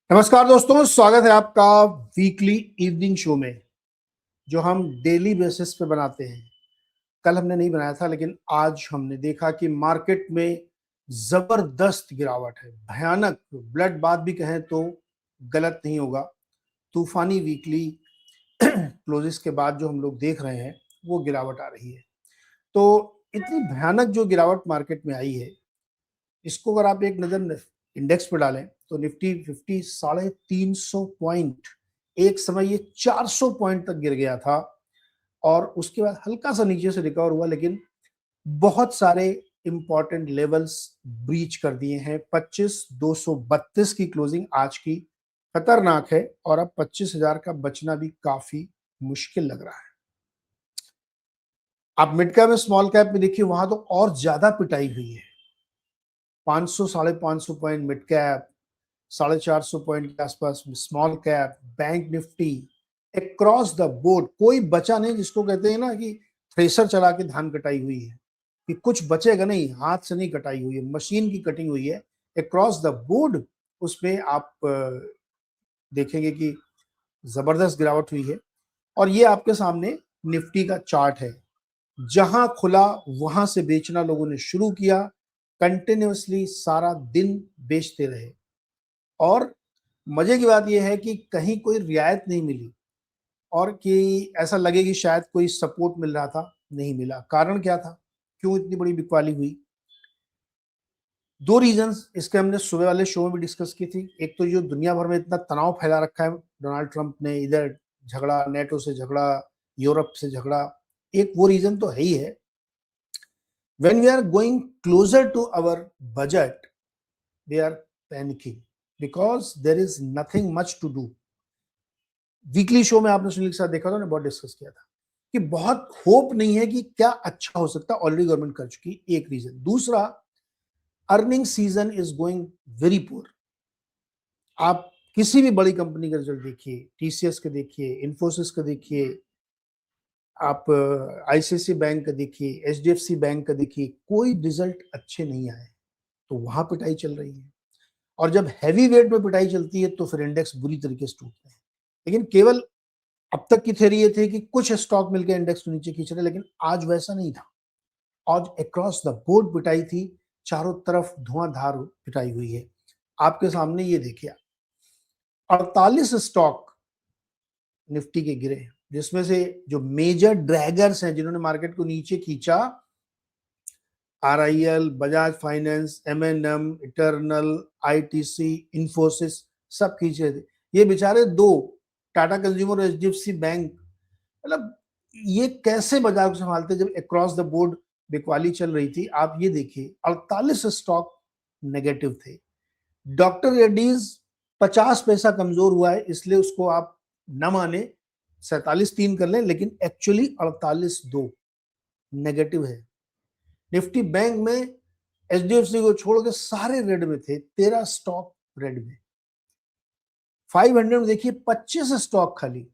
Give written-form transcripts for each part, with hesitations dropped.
नमस्कार दोस्तों, स्वागत है आपका वीकली इवनिंग शो में जो हम डेली बेसिस पे बनाते हैं। कल हमने नहीं बनाया था, लेकिन आज हमने देखा कि मार्केट में जबरदस्त गिरावट है, भयानक। ब्लड बाथ भी कहें तो गलत नहीं होगा। तूफानी वीकली क्लोजेस के बाद जो हम लोग देख रहे हैं वो गिरावट आ रही है। तो इतनी भयानक जो गिरावट मार्केट में आई है, इसको अगर आप एक नज़र इंडेक्स पे डालें तो निफ्टी 50 350 पॉइंट, एक समय ये 400 पॉइंट तक गिर गया था और उसके बाद हल्का सा नीचे से रिकवर हुआ, लेकिन बहुत सारे इंपॉर्टेंट लेवल्स ब्रीच कर दिए हैं। 25,232 की क्लोजिंग आज की खतरनाक है और अब 25,000 का बचना भी काफी मुश्किल लग रहा है। आप मिड कैप में स्मॉल कैप में देखिए, वहां तो और ज्यादा पिटाई हुई है। 500 550 पॉइंट मिड कैप, 450 पॉइंट के आसपास small cap, bank Nifty, across the board कोई बचा नहीं। जिसको कहते हैं ना कि थ्रेसर चला के धान कटाई हुई है, कि कुछ बचेगा नहीं, हाथ से नहीं कटाई हुई है, मशीन की कटिंग हुई है अक्रॉस द बोर्ड। उसमें आप देखेंगे कि जबरदस्त गिरावट हुई है। और ये आपके सामने निफ्टी का चार्ट है, जहां खुला वहां से बेचना लोगों ने शुरू किया, कंटिन्यूअसली सारा दिन बेचते रहे। और मजे की बात यह है कि कहीं कोई रियायत नहीं मिली और कि ऐसा लगे कि शायद कोई सपोर्ट मिल रहा था, नहीं मिला। कारण क्या था, क्यों इतनी बड़ी बिकवाली हुई? दो रीजंस इसके हमने सुबह वाले शो में भी डिस्कस की थी। एक तो जो दुनिया भर में इतना तनाव फैला रखा है डोनाल्ड ट्रंप ने, इधर झगड़ा, नेटो से झगड़ा, यूरोप से झगड़ा, एक वो रीजन तो है ही है। When we are going closer to our budget, we are panicking because there is nothing much to do. Weekly show में आपने सुनील के साथ देखा था, बहुत डिस्कस किया था कि बहुत होप नहीं है कि क्या अच्छा हो सकता है, ऑलरेडी गवर्नमेंट कर चुकी, एक रीजन। दूसरा, earning season is going very poor. आप किसी भी बड़ी कंपनी का रिजल्ट देखिए, टीसीएस का देखिए, इन्फोसिस का देखिए, आप आईसीआईसी बैंक का देखिए, एचडीएफसी बैंक का देखिए, कोई रिजल्ट अच्छे नहीं आए। तो वहां पिटाई चल रही है। और जब हैवी वेट में पिटाई चलती है तो फिर इंडेक्स बुरी तरीके से टूटते हैं। लेकिन केवल अब तक की थ्योरी ये थी कि कुछ स्टॉक मिलकर इंडेक्स को नीचे खींच रहे, लेकिन आज वैसा नहीं था। आज अक्रॉस द बोर्ड पिटाई थी, चारों तरफ धुआंधार पिटाई हुई है। आपके सामने ये देखिए, 48 स्टॉक निफ्टी के गिरे, जिसमें से जो मेजर ड्रैगर्स हैं जिन्होंने मार्केट को नीचे खींचा, RIL, Bajaj Finance, MNM, Eternal, ITC, Infosys, सब खींचे थे। ये बेचारे दो, टाटा कंज्यूमर, एचडीएफसी बैंक, मतलब ये कैसे बाजार को संभालते जब अक्रॉस द बोर्ड बिकवाली चल रही थी। आप ये देखिए, 48 स्टॉक नेगेटिव थे। डॉक्टर रेड्डीज 50 पैसा कमजोर हुआ है, इसलिए उसको आप न माने 47.3 कर लें, लेकिन एक्चुअली 48.2 नेगेटिव है। निफ्टी बैंक में एचडीएफसी को छोड़ के सारे रेड में थे, 13 स्टॉक रेड में। 500 में देखिए 25 स्टॉक खाली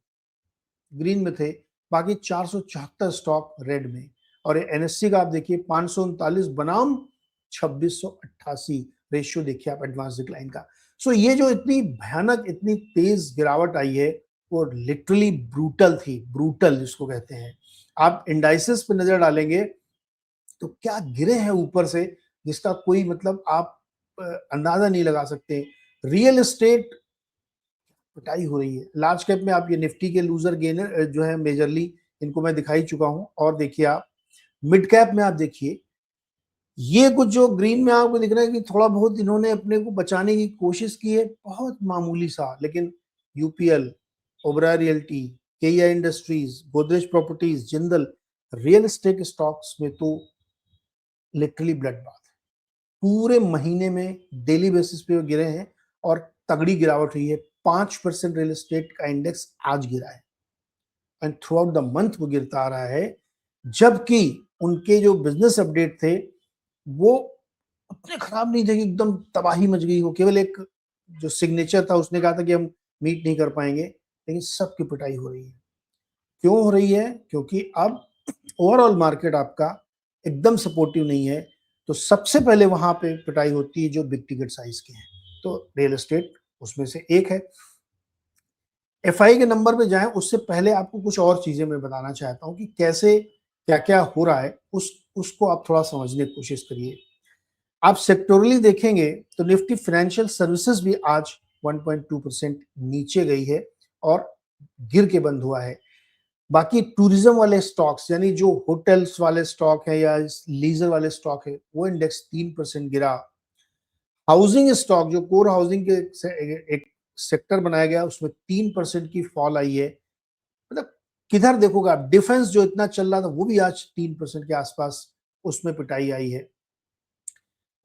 ग्रीन में थे, बाकी 474 स्टॉक रेड में। और एनएससी का आप देखिए 539 बनाम 2688, रेशियो देखिए आप एडवांस डिक्लाइन का। सो ये जो इतनी भयानक, इतनी तेज गिरावट आई है, वो लिटरली ब्रूटल थी, ब्रूटल जिसको कहते हैं। आप इंडाइसेस पे नजर डालेंगे तो क्या गिरे हैं ऊपर से, जिसका कोई मतलब आप अंदाजा नहीं लगा सकते। रियल एस्टेट पिटाई हो रही है। लार्ज कैप में आप ये निफ्टी के लूजर गेनर जो है मेजरली, इनको मैं दिखाई चुका हूं। और देखिए आप मिड कैप में आप देखिए, ये कुछ जो ग्रीन में आपको दिख रहा है कि थोड़ा बहुत इन्होंने अपने को बचाने की कोशिश की है, बहुत मामूली सा। लेकिन UPL, Oberoi realty, KEI industries, Godrej properties, Jindal, real estate stocks में तो लिटरली ब्लड बाथ है। पूरे महीने में डेली बेसिस पे वो गिरे हैं और तगड़ी गिरावट हुई है। 5% रियल एस्टेट का इंडेक्स आज गिरा है and through out the month वो गिरता आ रहा है। जबकि उनके जो बिजनेस अपडेट थे वो उतने खराब नहीं थे कि एकदम तबाही मच गई हो। केवल एक जो सिग्नेचर था उसने कहा था कि हम मीट नहीं कर पाएंगे, लेकिन सबकी पिटाई हो रही है। क्यों हो रही है? क्योंकि अब ओवरऑल मार्केट आपका एकदम सपोर्टिव नहीं है। तो सबसे पहले वहां पे पिटाई होती है जो बिग टिकट साइज के हैं। तो रियल एस्टेट उसमें से एक है। एफआई के नंबर पे जाएं उससे पहले आपको कुछ और चीजें मैं बताना चाहता हूं कि कैसे क्या क्या हो रहा है, उसको आप थोड़ा समझने की कोशिश करिए। आप सेक्टोरली देखेंगे तो निफ्टी फाइनेंशियल सर्विसेज भी आज 1.2% नीचे गई है और गिर के बंद हुआ है। बाकी टूरिज्म वाले स्टॉक्स यानी जो होटल्स वाले स्टॉक है या लीजर वाले स्टॉक है, वो इंडेक्स 3% गिरा। हाउसिंग स्टॉक जो कोर हाउसिंग के एक सेक्टर बनाया गया, उसमें 3% की फॉल आई है। मतलब किधर देखोगे आप, डिफेंस जो इतना चल रहा था वो भी आज 3% के आसपास उसमें पिटाई आई है।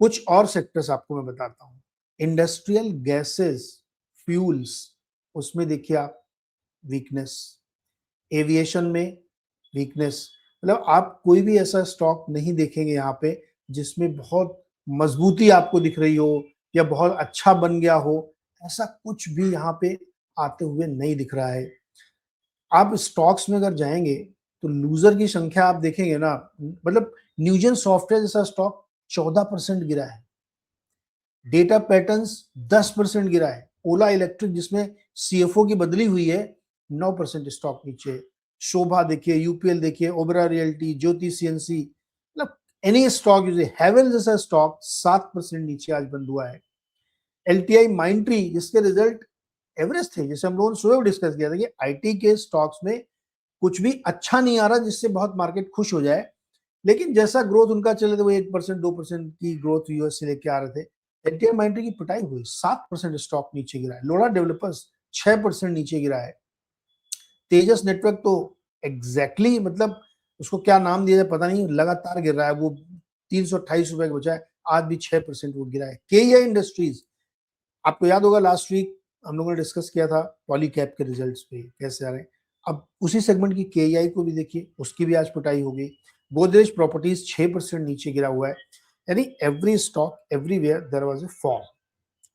कुछ और सेक्टर्स आपको मैं बताता हूं। इंडस्ट्रियल गैसेस, फ्यूल्स, उसमें देखिए आप वीकनेस। एविएशन में वीकनेस। मतलब आप कोई भी ऐसा स्टॉक नहीं देखेंगे यहाँ पे जिसमें बहुत मजबूती आपको दिख रही हो या बहुत अच्छा बन गया हो, ऐसा कुछ भी यहाँ पे आते हुए नहीं दिख रहा है। आप स्टॉक्स में अगर जाएंगे तो लूजर की संख्या आप देखेंगे ना, मतलब न्यूजन सॉफ्टवेयर जैसा स्टॉक 14% गिरा है। डेटा पैटर्न्स 10% गिरा है। ओला इलेक्ट्रिक जिसमें सीएफओ की बदली हुई है, 9% स्टॉक नीचे है। शोभा देखिए, यूपीएल देखिए, ओबरा रियल्टी, ज्योति सीएनसी, मतलब एनी स्टॉक हैवेल्स जैसा स्टॉक 7% नीचे आज बंद हुआ है। एलटीआई माइंट्री जिसके रिजल्ट एवरेज थे, जैसे हम लोगों ने सुबह डिस्कस किया था कि आईटी के स्टॉक्स में कुछ भी अच्छा नहीं आ रहा जिससे बहुत मार्केट खुश हो जाए, लेकिन जैसा ग्रोथ उनका चले तो वो 1% 2% की ग्रोथ यूएस से लेके आ रहे थे। एलटीआई माइंट्री की पिटाई हुई, 7% स्टॉक नीचे गिरा है। लोड़ा डेवलपर्स 6% नीचे गिरा है। तेजस नेटवर्क तो एग्जैक्टली मतलब उसको क्या नाम दिया जाए पता नहीं, लगातार गिर रहा है। वो 328 रुपए का बचा है, आज भी 6% वो गिरा है। केईआई इंडस्ट्रीज, आपको याद होगा लास्ट वीक हम लोगों ने डिस्कस किया था पॉलीकैब के रिजल्ट्स पे कैसे आ रहे हैं। अब उसी सेगमेंट की केईआई को भी देखिए, उसकी भी आज पिटाई हो गई। गोदरेज प्रॉपर्टीज 6% नीचे गिरा हुआ है। यानी every stock everywhere there was a fall,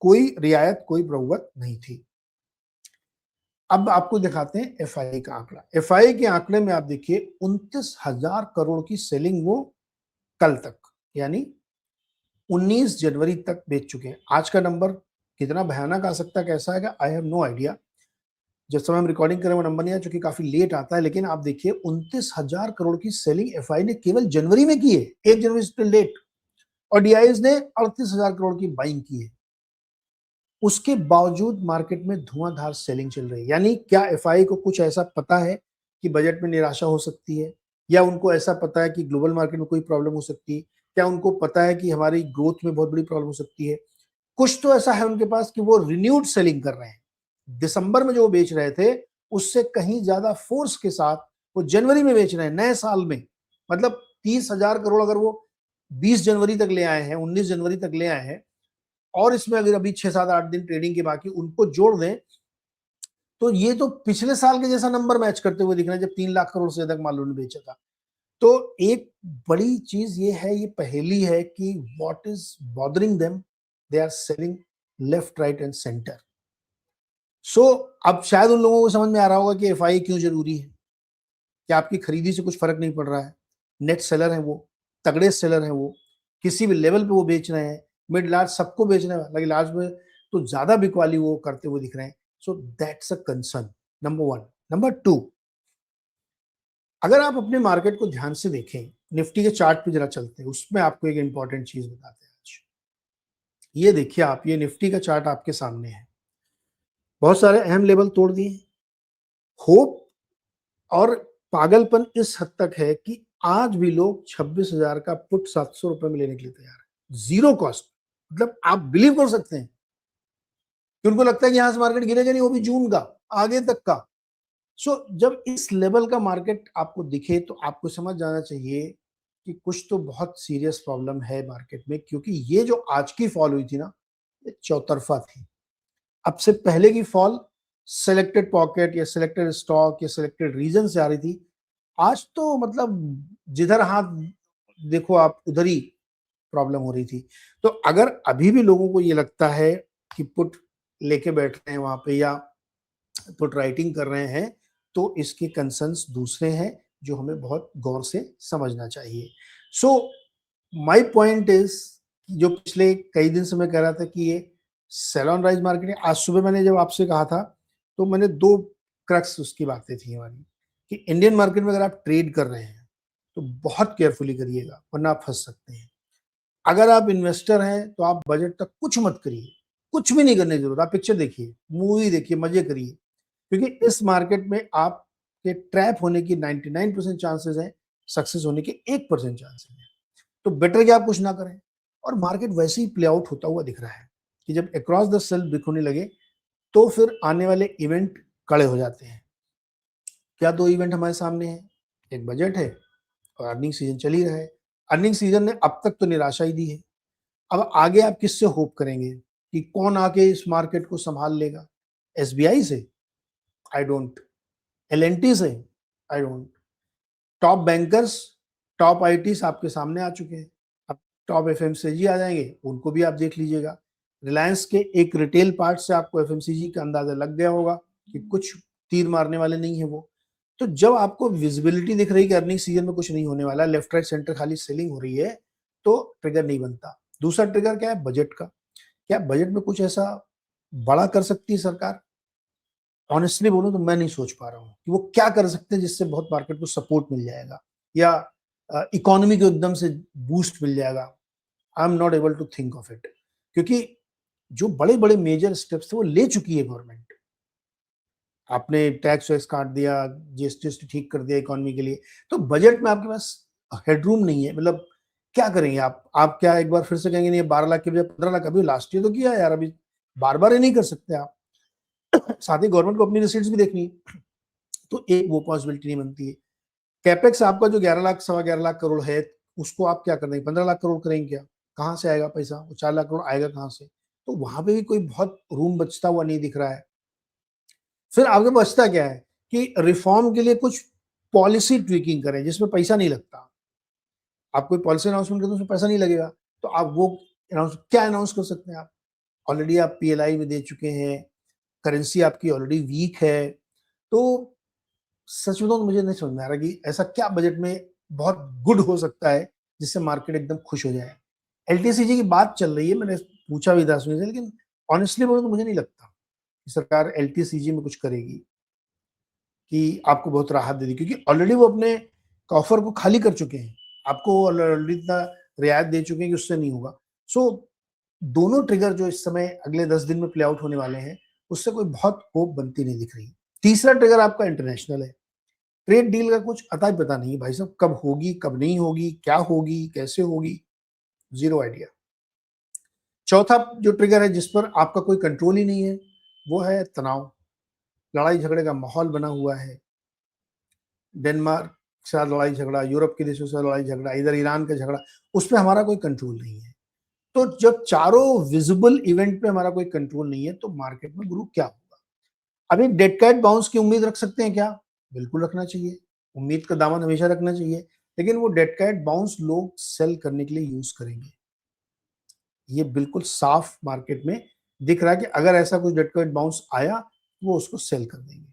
कोई रियायत कोई बहुवत नहीं थी। अब आपको दिखाते हैं एफआई का आंकड़ा। एफआई के आंकड़े में आप देखिए 29,000 करोड़ की सेलिंग वो कल तक यानी 19 जनवरी तक बेच चुके हैं। आज का नंबर कितना भयानक आ सकता है, कैसा आएगा, आई हैव नो आइडिया। जिस समय हम रिकॉर्डिंग करें वो नंबर नहीं आया, क्योंकि काफी लेट आता है। लेकिन आप देखिए 29,000 करोड़ की सेलिंग एफआई ने केवल जनवरी में की है, 1 जनवरी से लेट। और डीआईएस ने 38,000 करोड़ की बाइंग की है। उसके बावजूद मार्केट में धुआंधार सेलिंग चल रही है। यानी क्या एफआई को कुछ ऐसा पता है कि बजट में निराशा हो सकती है, या उनको ऐसा पता है कि ग्लोबल मार्केट में कोई प्रॉब्लम हो सकती है, क्या उनको पता है कि हमारी ग्रोथ में बहुत बड़ी प्रॉब्लम हो सकती है। कुछ तो ऐसा है उनके पास कि वो रिन्यूड सेलिंग कर रहे हैं। दिसंबर में जो वो बेच रहे थे उससे कहीं ज्यादा फोर्स के साथ वो जनवरी में बेच रहे हैं, नए साल में। मतलब 30,000 करोड़ अगर वो 20 जनवरी तक ले आए हैं, 19 जनवरी तक ले आए हैं, और इसमें अगर अभी 6-7-8 दिन ट्रेडिंग के बाकी उनको जोड़ दें, तो ये तो पिछले साल के जैसा नंबर मैच करते हुए दिख रहे हैं जब 3 लाख करोड़ से ज्यादा माल उन्होंने बेचा था। तो एक बड़ी चीज ये है, ये पहेली है कि what is bothering them, they are selling left right and centre. So अब शायद उन लोगों को समझ में आ रहा होगा कि एफआई क्यों जरूरी है, कि आपकी खरीदी से कुछ फर्क नहीं पड़ रहा है। नेट सेलर है वो, तगड़े सेलर है वो, किसी भी लेवल पे वो बेच रहे हैं, मिड लार्ज सबको बेच रहे हैं, लेकिन लार्ज में तो ज्यादा बिकवाली वो करते हुए दिख रहे हैं। So that's a concern, number one. Number two, अगर आप अपने मार्केट को ध्यान से देखें, निफ्टी के चार्ट पे जरा चलते हैं, उसमें आपको एक इंपॉर्टेंट चीज बताते हैं आज। ये देखिए आप, ये निफ्टी का चार्ट आपके सामने है। बहुत सारे अहम लेवल तोड़ दिए। होप और पागलपन इस हद तक है कि आज भी लोग 26,000 का पुट 700 रुपए में लेने के लिए तैयार है, जीरो कॉस्ट। मतलब आप बिलीव कर सकते हैं कि उनको लगता है कि यहां से मार्केट गिरेगा नहीं, वो भी जून का, आगे तक का। सो जब इस लेवल का मार्केट आपको दिखे तो आपको समझ जाना चाहिए कि कुछ तो बहुत सीरियस प्रॉब्लम है मार्केट में, क्योंकि ये जो आज की फॉल हुई थी ना, ये चौतरफा थी। अब से पहले की फॉल सिलेक्टेड पॉकेट या सिलेक्टेड स्टॉक या सिलेक्टेड रीजन से आ रही थी। आज तो मतलब जिधर हाथ देखो आप उधर ही प्रॉब्लम हो रही थी। तो अगर अभी भी लोगों को ये लगता है कि पुट लेके बैठ रहे हैं वहां पे या पुट राइटिंग कर रहे हैं, तो इसके कंसर्न्स दूसरे हैं जो हमें बहुत गौर से समझना चाहिए। सो माय पॉइंट इज, जो पिछले कई दिन से मैं कह रहा था कि ये सेल ऑन राइज मार्केटिंग, आज सुबह मैंने जब आपसे कहा था तो मैंने दो क्रक्स उसकी बातें थी हमारी, कि इंडियन मार्केट में अगर आप ट्रेड कर रहे हैं तो बहुत केयरफुली करिएगा वरना आप फंस सकते हैं। अगर आप इन्वेस्टर हैं तो आप बजट तक कुछ मत करिए, कुछ भी नहीं करने की जरूरत, आप पिक्चर देखिए, मूवी देखिए, मजे करिए, क्योंकि इस मार्केट में आपके ट्रैप होने की 99% चांसेस है, सक्सेस होने के 1% चांसेस है। तो बेटर कि आप कुछ ना करें। और मार्केट वैसे ही प्ले आउट होता हुआ दिख रहा है कि जब अक्रॉस द सेल बिक होने लगे तो फिर आने वाले इवेंट कड़े हो जाते हैं। क्या दो इवेंट हमारे सामने हैं, एक बजट है और अर्निंग सीजन चल ही रहा है। अर्निंग सीजन ने अब तक तो निराशा ही दी है। अब आगे आप किससे होप करेंगे कि कौन आके इस मार्केट को संभाल लेगा? एसबीआई से? I don't. एलएनटी से? I don't. Top bankers, top ITs आपके सामने आ चुके हैं। अब टॉप एफएमसीजी आ जाएंगे, उनको भी आप देख लीजिएगा। रिलायंस के एक रिटेल पार्ट से आपको एफएमसीजी का अंदाजा लग गया होगा कि कुछ तीर मारने वाले नहीं है वो। तो जब आपको विजिबिलिटी दिख रही है कि अर्निंग सीजन में कुछ नहीं होने वाला, लेफ्ट राइट सेंटर खाली सेलिंग हो रही है, तो ट्रिगर नहीं बनता। दूसरा ट्रिगर क्या है? बजट का। क्या बजट में कुछ ऐसा बड़ा कर सकती है सरकार? ऑनेस्टली बोलूं तो मैं नहीं सोच पा रहा हूँ कि वो क्या कर सकते हैं जिससे बहुत मार्केट को सपोर्ट मिल जाएगा या इकोनॉमी को एकदम से बूस्ट मिल जाएगा। I am not able to think of it, क्योंकि जो बड़े बड़े मेजर स्टेप्स थे वो ले चुकी है गवर्नमेंट। आपने टैक्स वैक्स काट दिया, जीएसटी ठीक कर दिया इकोनॉमी के लिए, तो बजट में आपके पास हेडरूम नहीं है। मतलब क्या करेंगे आप क्या एक बार फिर से कहेंगे नहीं 12 लाख के बजाय 15 लाख? अभी लास्ट ईयर तो किया यार, अभी बार बार ये नहीं कर सकते आप। साथ ही गवर्नमेंट को अपनी रिसीट्स भी देखनी है, तो एक वो पॉसिबिलिटी नहीं बनती है। कैपेक्स आपका जो 11 लाख 11.25 लाख करोड़ है, उसको आप क्या कर देंगे? 15 लाख करोड़ करेंगे क्या? कहाँ से आएगा पैसा? वो 4 लाख करोड़ आएगा कहाँ से? तो वहां पे भी कोई बहुत रूम बचता हुआ नहीं दिख रहा है। फिर आगे बचता क्या है कि रिफॉर्म के लिए कुछ पॉलिसी ट्विकिंग करें जिसमें पैसा नहीं लगता। आप कोई पॉलिसी अनाउंसमेंट करते हैं उसमें पैसा नहीं लगेगा, तो आप वो क्या अनाउंस कर सकते हैं? आप ऑलरेडी आप पीएलआई में दे चुके हैं, करेंसी आपकी ऑलरेडी वीक है। तो सच बताऊं तो मुझे नहीं समझ में आ रहा कि ऐसा क्या बजट में बहुत गुड हो सकता है जिससे मार्केट एकदम खुश हो जाए। एलटीसीजी की बात चल रही है, मैंने पूछा भी था सुनी से, लेकिन ऑनेस्टली बोलो तो मुझे नहीं लगता कि सरकार एलटीसीजी में कुछ करेगी कि आपको बहुत राहत दे दी, क्योंकि ऑलरेडी वो अपने कॉफर को खाली कर चुके हैं। आपको ऑलरेडी इतना रियायत दे चुके हैं कि उससे नहीं होगा। सो दोनों ट्रिगर जो इस समय अगले 10 दिन में प्ले आउट होने वाले हैं, उससे कोई बहुत होप बनती नहीं दिख रही। तीसरा ट्रिगर आपका इंटरनेशनल है। ट्रेड डील का कुछ अता पता नहीं भाई साहब, कब होगी कब नहीं होगी, क्या होगी कैसे होगी, जीरो आइडिया। चौथा जो ट्रिगर है जिस पर आपका कोई कंट्रोल ही नहीं है, वो है तनाव। लड़ाई झगड़े का माहौल बना हुआ है। डेनमार्क के साथ लड़ाई झगड़ा, यूरोप के देशों से लड़ाई झगड़ा, इधर ईरान का झगड़ा, उस पर हमारा कोई कंट्रोल नहीं है। तो जब चारों विजिबल इवेंट पे हमारा कोई कंट्रोल नहीं है तो मार्केट में गुरु क्या होगा? अभी डेड कैट बाउंस की उम्मीद रख सकते हैं क्या? बिल्कुल रखना चाहिए, उम्मीद का दामन हमेशा रखना चाहिए, लेकिन वो डेड कैट बाउंस लोग सेल करने के लिए यूज करेंगे। ये बिल्कुल साफ मार्केट में दिख रहा है कि अगर ऐसा कुछ डेड कैट बाउंस आया वो उसको सेल कर देंगे।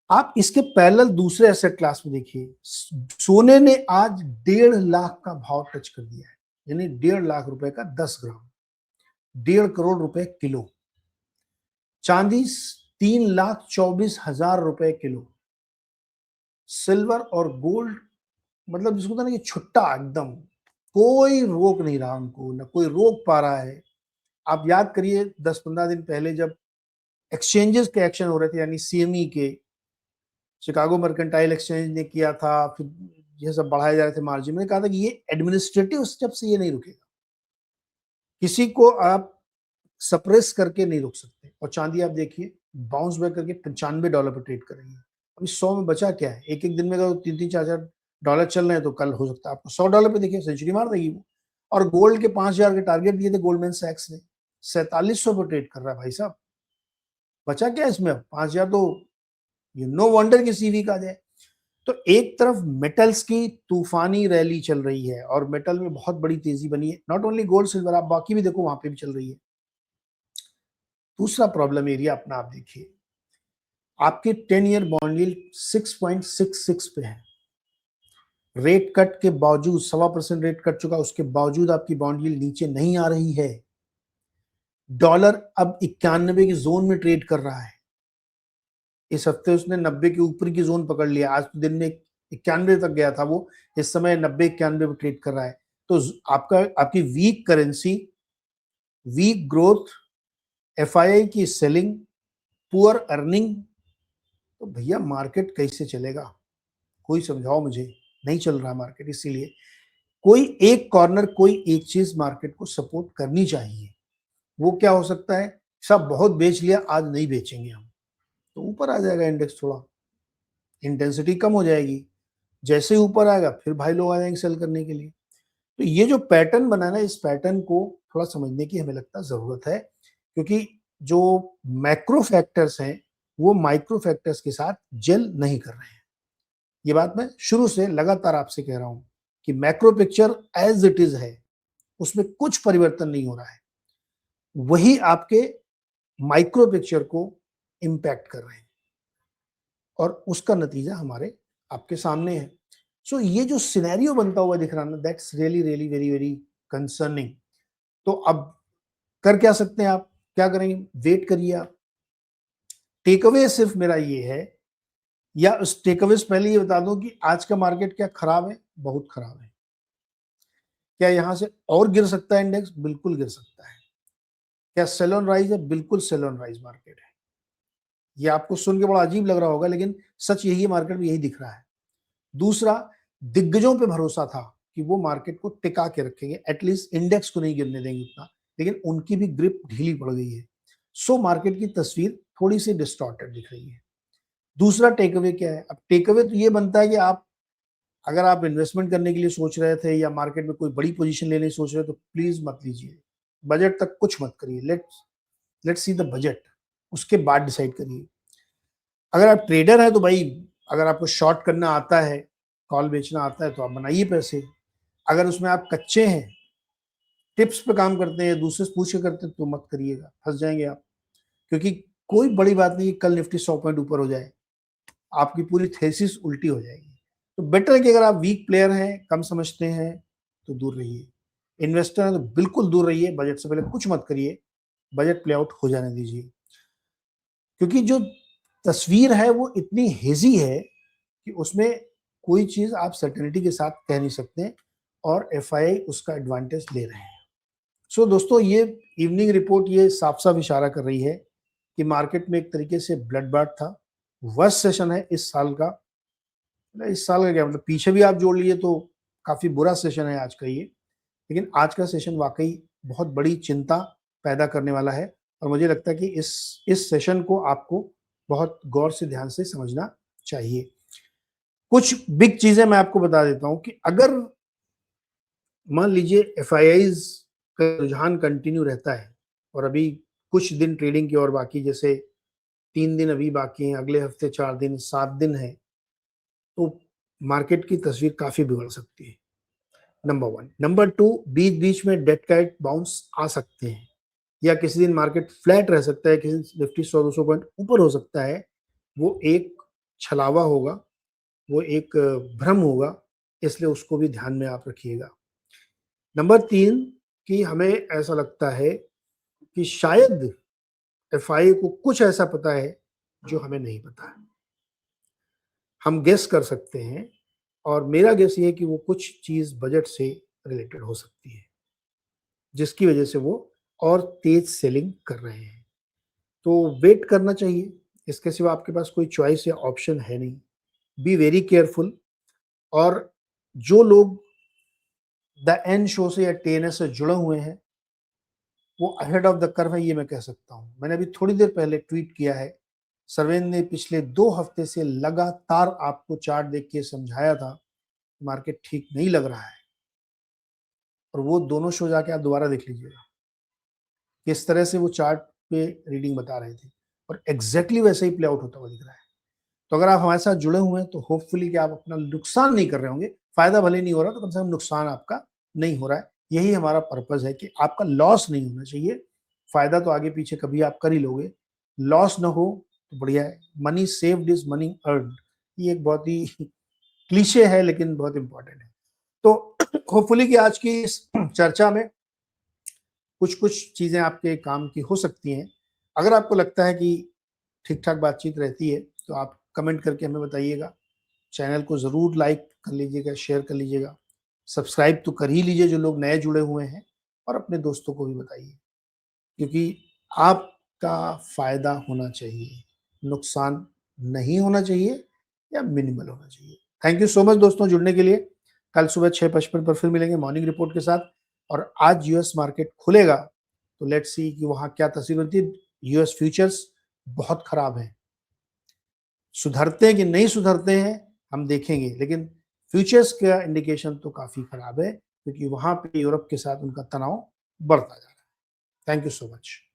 आप इसके पैरेलल दूसरे एसेट क्लास में देखिए, सोने ने आज 1.5 लाख का भाव टच कर दिया है, यानी 1.5 लाख रुपए का 10 ग्राम, 1.5 करोड़ रुपए किलो। चांदी 3,24,000 रुपए किलो। सिल्वर और गोल्ड मतलब जिसको होता है ना कि छुट्टा एकदम, कोई रोक नहीं रहा उनको, ना कोई रोक पा रहा है। आप याद करिए 10-15 दिन पहले जब एक्सचेंजेस के एक्शन हो रहे थे, यानी सीएमई के, शिकागो मर्केंटाइल एक्सचेंज ने किया था, फिर ये सब बढ़ाए जा रहे थे मार्जिन, में कहा था कि ये एडमिनिस्ट्रेटिव स्टेप से ये नहीं रुकेगा, किसी को आप सप्रेस करके नहीं रोक सकते। और चांदी आप देखिए बाउंस बैक करके $95 पे ट्रेड कर रही है। अभी 100 में बचा क्या है? एक एक दिन में अगर 3-4 डॉलर चल रहे हैं तो कल हो सकता है आपको $100 पे देखिए सेंचुरी मार देगी वो। और गोल्ड के 5,000 के टारगेट दिए थे गोल्डमैन सैक्स ने, 4700 पे ट्रेड कर रहा है भाई साहब। बचा क्या इसमें? 5,000 तो नो वंडर की सीवी का जाए। तो एक तरफ मेटल्स की तूफानी रैली चल रही है और मेटल में बहुत बड़ी तेजी बनी है, नॉट ओनली गोल्ड सिल्वर, आप बाकी भी देखो वहां पे भी चल रही है। दूसरा प्रॉब्लम एरिया अपना आप देखिए, आपकी 10 ईयर बॉन्ड यील्ड 6.66 पे है। रेट कट के बावजूद 1.25% रेट कट चुका, उसके बावजूद आपकी बॉन्ड यील्ड नीचे नहीं आ रही है। डॉलर अब 91 की जोन में ट्रेड कर रहा है। इस हफ्ते उसने 90 के ऊपर की जोन पकड़ लिया, आज तो दिन में 91 तक गया था वो, इस समय 90-91 पे ट्रेड कर रहा है। तो आपकी weak currency, weak growth, FII की सेलिंग, पुअर अर्निंग, तो भैया मार्केट कैसे चलेगा? कोई समझाओ मुझे। नहीं चल रहा मार्केट, इसीलिए कोई एक कॉर्नर, कोई एक चीज मार्केट को सपोर्ट करनी चाहिए। वो क्या हो सकता है? सब बहुत बेच लिया, आज नहीं बेचेंगे हम, तो ऊपर आ जाएगा इंडेक्स, थोड़ा इंटेंसिटी कम हो जाएगी। जैसे ही ऊपर आएगा फिर भाई लोग आ जाएंगे सेल करने के लिए। तो ये जो पैटर्न बना ना, इस पैटर्न को थोड़ा समझने की हमें लगता जरूरत है, क्योंकि जो मैक्रो फैक्टर्स हैं वो माइक्रो फैक्टर्स के साथ जेल नहीं कर रहे हैं। ये बात मैं शुरू से लगातार आपसे कह रहा हूं कि macro picture as it is है, उसमें कुछ परिवर्तन नहीं हो रहा है, वही आपके माइक्रो पिक्चर को इम्पैक्ट कर रहे हैं और उसका नतीजा हमारे आपके सामने है। सो ये जो सिनेरियो बनता हुआ दिख रहा है ना, that's really really very very concerning. तो अब कर क्या सकते हैं आप? क्या करेंगे? वेट करिए आप। टेक अवे सिर्फ मेरा ये है, या उस टेक अवे से पहले ये बता दूं कि आज का मार्केट क्या खराब है? बहुत खराब है। क्या यहां से और गिर सकता है इंडेक्स? बिल्कुल गिर सकता है। क्या सेल ऑन राइज है? बिल्कुल सेल ऑन राइज मार्केट है। ये आपको सुन के बड़ा अजीब लग रहा होगा, लेकिन सच यही है, मार्केट में यही दिख रहा है। दूसरा, दिग्गजों पे भरोसा था कि वो मार्केट को टिका के रखेंगे, एटलीस्ट इंडेक्स को नहीं गिरने देंगे उतना, लेकिन उनकी भी ग्रिप ढीली पड़ गई है। सो मार्केट की तस्वीर थोड़ी सी डिस्टॉर्टेड दिख रही है। दूसरा टेक अवे क्या है? अब टेक अवे तो ये बनता है कि आप, अगर आप इन्वेस्टमेंट करने के लिए सोच रहे थे या मार्केट में कोई बड़ी पोजीशन लेने की सोच रहे हो, तो प्लीज मत लीजिए, बजट तक कुछ मत करिए। लेट्स सी द बजट, उसके बाद डिसाइड करिए। अगर आप ट्रेडर हैं तो भाई, अगर आपको शॉर्ट करना आता है, कॉल बेचना आता है, तो आप बनाइए पैसे। अगर उसमें आप कच्चे हैं, टिप्स पे काम करते हैं, दूसरे से पूछ के करते हैं, तो मत करिएगा, फंस जाएंगे आप। क्योंकि कोई बड़ी बात नहीं कि कल निफ्टी 100 पॉइंट ऊपर हो जाए, आपकी पूरी थेसिस उल्टी हो जाएगी। तो बेटर है कि अगर आप वीक प्लेयर हैं, कम समझते हैं, तो दूर रहिए। इन्वेस्टर हैं तो बिल्कुल दूर रहिए, बजट से पहले कुछ मत करिए, बजट प्ले आउट हो जाने दीजिए। क्योंकि जो तस्वीर है वो इतनी हेजी है कि उसमें कोई चीज आप सर्टेनिटी के साथ कह नहीं सकते, और एफआईआई उसका एडवांटेज ले रहे हैं। सो दोस्तों, ये इवनिंग रिपोर्ट ये साफ साफ इशारा कर रही है कि मार्केट में एक तरीके से ब्लड बाथ था। वर्स्ट सेशन है इस साल का। इस साल का क्या मतलब, पीछे भी आप जोड़ लिए तो काफी बुरा सेशन है आज का ये। लेकिन आज का सेशन वाकई बहुत बड़ी चिंता पैदा करने वाला है, और मुझे लगता है कि इस सेशन को आपको बहुत गौर से, ध्यान से समझना चाहिए। कुछ बिग चीजें मैं आपको बता देता हूं कि अगर मान लीजिए एफआईआईज का रुझान कंटिन्यू रहता है, और अभी कुछ दिन ट्रेडिंग की और बाकी, जैसे 3 दिन अभी बाकी हैं, अगले हफ्ते 4 दिन, 7 दिन है, तो मार्केट की तस्वीर काफी बिगड़ सकती है। नंबर 1। नंबर 2, बीच बीच में डेड कैट बाउंस आ सकते हैं, या किसी दिन मार्केट फ्लैट रह सकता है, किसी दिन निफ्टी 100-200 पॉइंट ऊपर हो सकता है। वो एक छलावा होगा, वो एक भ्रम होगा, इसलिए उसको भी ध्यान में आप रखिएगा। नंबर 3, कि हमें ऐसा लगता है कि शायद एफआई को कुछ ऐसा पता है जो हमें नहीं पता है। हम गेस कर सकते हैं, और मेरा गेस ये है कि वो कुछ चीज बजट से रिलेटेड हो सकती है, जिसकी वजह से वो और तेज सेलिंग कर रहे हैं। तो वेट करना चाहिए, इसके सिवा आपके पास कोई चॉइस या ऑप्शन है नहीं। Be very careful. और जो लोग द एंड शो से या टीएनएस से जुड़े हुए हैं, वो अहेड ऑफ द कर्व है, ये मैं कह सकता हूं। मैंने अभी थोड़ी देर पहले ट्वीट किया है, सर्वेन ने पिछले 2 हफ्ते से लगातार आपको चार्ट देख के समझाया था मार्केट ठीक नहीं लग रहा है, और वो दोनों शो जाके आप दोबारा देख लीजिएगा, किस तरह से वो चार्ट पे रीडिंग बता रहे थे, और एग्जैक्टली वैसे ही प्ले आउट होता हुआ दिख रहा है। तो अगर आप हमारे साथ जुड़े हुए हैं, तो होपफुली कि आप अपना नुकसान नहीं कर रहे होंगे, फायदा भले नहीं हो रहा, तो कम से कम नुकसान आपका नहीं हो रहा है। यही हमारा पर्पज है कि आपका लॉस नहीं होना चाहिए। फायदा तो आगे पीछे कभी आप कर ही लोगे, लॉस ना हो तो बढ़िया है। Money saved is money earn, ये एक बहुत ही क्लीशे है, लेकिन बहुत इंपॉर्टेंट है। तो होपफुली कि आज की इस चर्चा में कुछ कुछ चीज़ें आपके काम की हो सकती हैं। अगर आपको लगता है कि ठीक-ठाक बातचीत रहती है, तो आप कमेंट करके हमें बताइएगा। चैनल को ज़रूर लाइक कर लीजिएगा, शेयर कर लीजिएगा। सब्सक्राइब तो कर ही लीजिए जो लोग नए जुड़े हुए हैं, और अपने दोस्तों को भी बताइए, क्योंकि आपका फ़ायदा होना चाहिए, नुकसान नहीं होना चाहिए या मिनिमल होना चाहिए। थैंक यू सो मच दोस्तों जुड़ने के लिए। कल सुबह 6:55 पर फिर मिलेंगे मॉर्निंग रिपोर्ट के साथ, और आज यूएस मार्केट खुलेगा, तो लेट्स सी कि वहाँ क्या तस्वीर बनती है। यूएस फ्यूचर्स बहुत खराब हैं। सुधरते हैं कि नहीं सुधरते हैं, हम देखेंगे, लेकिन फ्यूचर्स का इंडिकेशन तो काफ़ी खराब है, क्योंकि वहाँ पे यूरोप के साथ उनका तनाव बढ़ता जा रहा है। Thank you so much.